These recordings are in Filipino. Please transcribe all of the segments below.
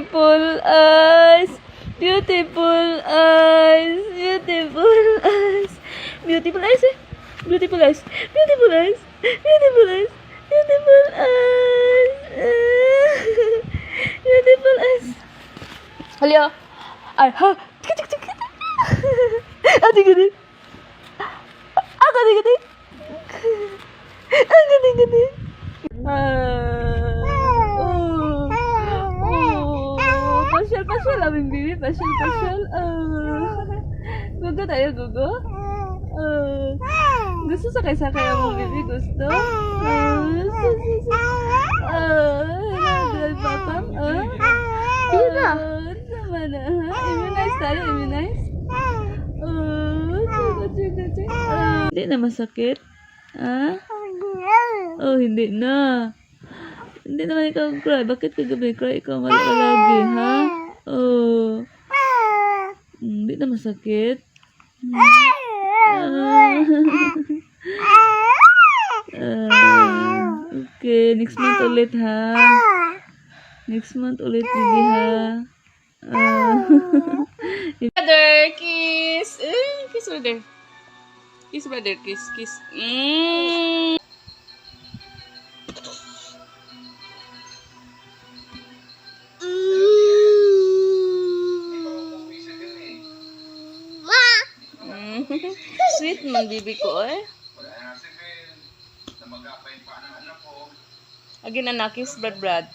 Beautiful eyes. Beautiful eyes. Beautiful eyes. Beautiful eyes eh. Beautiful eyes. Beautiful eyes. Beautiful eyes. Beautiful eyes. Beautiful eyes. Halio. Ay, ha. Tik tik tik. Adi gani. Ako di gani. Ako di gani. Pasyal, aming bibi. Pasyal. Gugo tayo, gugo. Gusto sakay-sakay ang bibi, gusto? Hello, papam. Sige na. Sama na, ha? Immunize tayo, immunize. Chiga. Hindi na masakit? Ha? Oh, hindi na. Hindi naman ikaw cry. Bakit kagabi cry? Ikaw nga lagi, ha? Oh. Hindi na masakit. Okay, next month ulit, ha? Next month ulit, baby, ha? Brother, kiss. Kiss brother. Kiss brother, kiss. Sweet man bibi ko eh. Again anakis brad.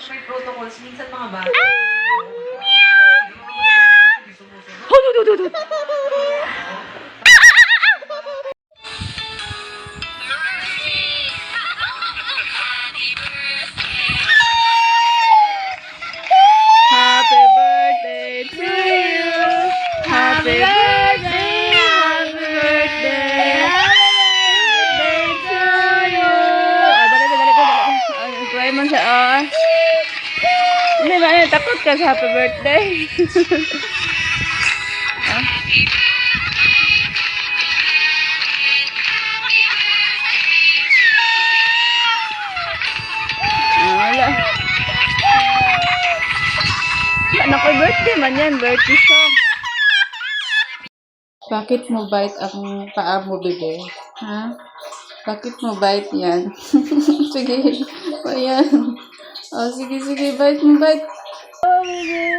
May protocols minsan mga bata. Happy birthday to you. Happy birthday. Happy birthday. Happy birthday to you. Dali ko. Cry mo siya, Hindi ba, takot ka sa happy birthday? Wala. Naku, birthday man yan. Birthday song. Bakit mo bite ang paa mo, bebe? Ha? Bakit mo bite yan? Sige. O yan. O, sige. Bite mo, bite. Oh, bebe.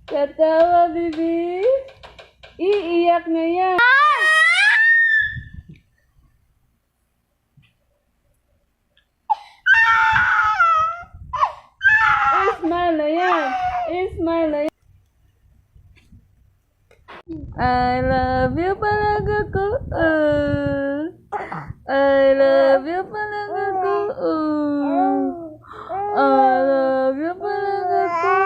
Katawa, bebe. Iiyak na yan. Smile na yan. I love you palaga ko. I love you palaga ko. I love you palaga ko.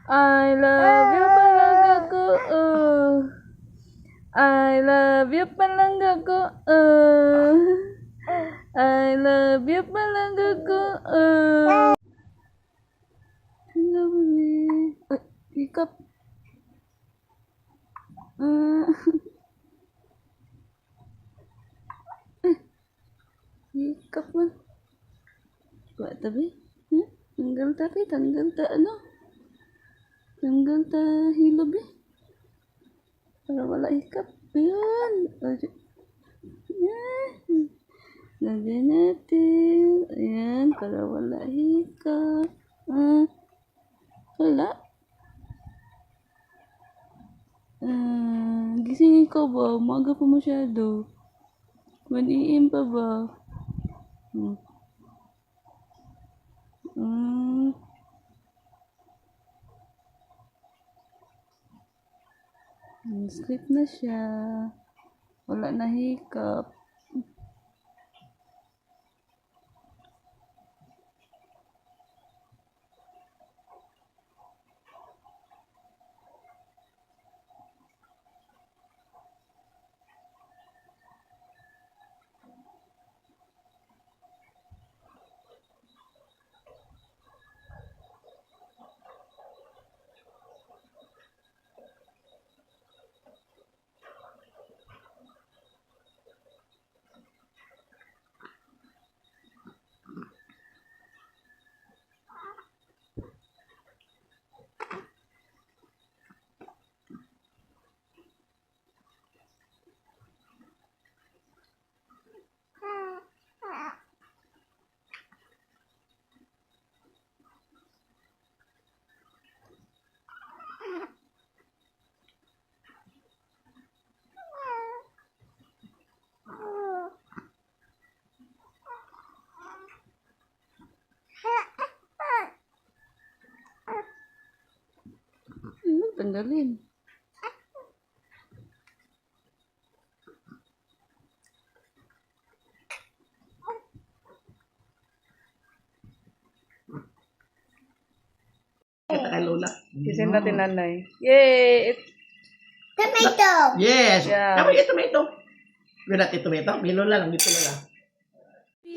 I love you palaga ko. I love you palaga ko. I love you palaga ko. Hello, baby. Hiccup. Hiccup man. Buat tapi? Tanggal ta ano? Tanggal ta hilab para wala hiccup. Ayan. Lagyan natin. Ayan, para wala hiccup. Wala. Gising ko ba? Umaga pa masyado. 1 AM pa ba? Sleep na siya. Wala na hiccup. tanggalin. Kita kay Lola. Sisim natin nanay. Yay! Tomato. Yes. Yeah. Tama yung tomato. Good at tomato. May Lola lang dito Lola.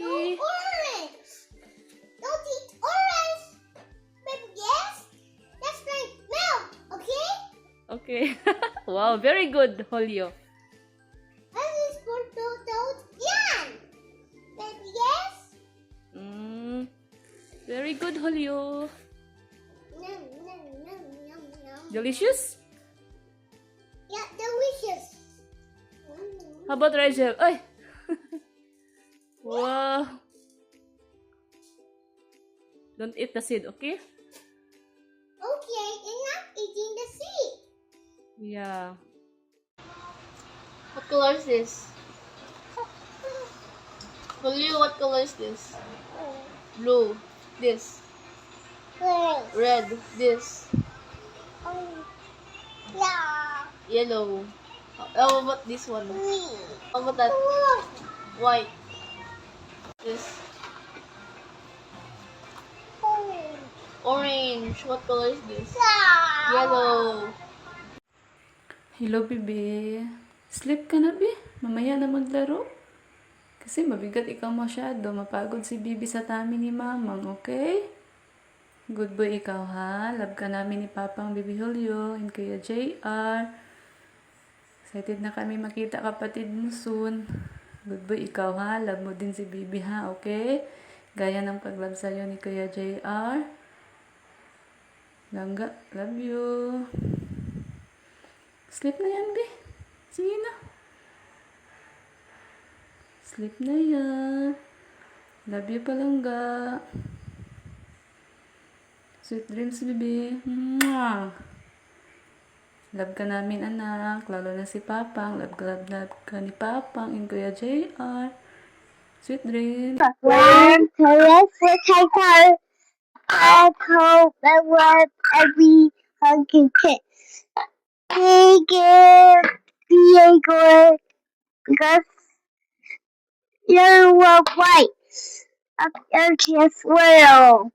Orange. Don't eat orange. But yes, that's like milk. Okay? Okay. Wow, very good, Holyo. This is for don't yan. But yes. Very good, Holyo. Yum, yum, yum, yum, yum. Delicious? Yeah, delicious. How about Rachel? Ay! Wow. Don't eat the seed, okay? Okay, and not eating the seed. Yeah. What color is this? Julio, what color is this? Blue. This. Red. This. Yeah. Yellow. How about this one? How about that? White. This. Orange. What color is this? Yellow. Hello, bebe. Sleep ka na, be. Mamaya na maglaro. Kasi mabigat ikaw masyado. Mapagod si bibi sa tami ni mamang, okay? Good boy ikaw, ha? Love ka namin ni Papang Bibi Julio and Kuya JR. Excited na kami makita kapatid mo soon. Good boy ikaw, ha? Love mo din si bibi, ha? Okay? Gaya ng pag-love sa'yo ni Kuya JR. Langga, love you. Sleep na yan, be. Sige na. Sleep na yan. Love you, palangga. Sweet dreams, baby. Mwah! Love ka namin, anak. Lalo na si Papang. Love ka ni Papang and Kuya JR. Sweet dreams. One, two, three, I hope that was every hungry kid. Diego, because you're white. Up your kiss world.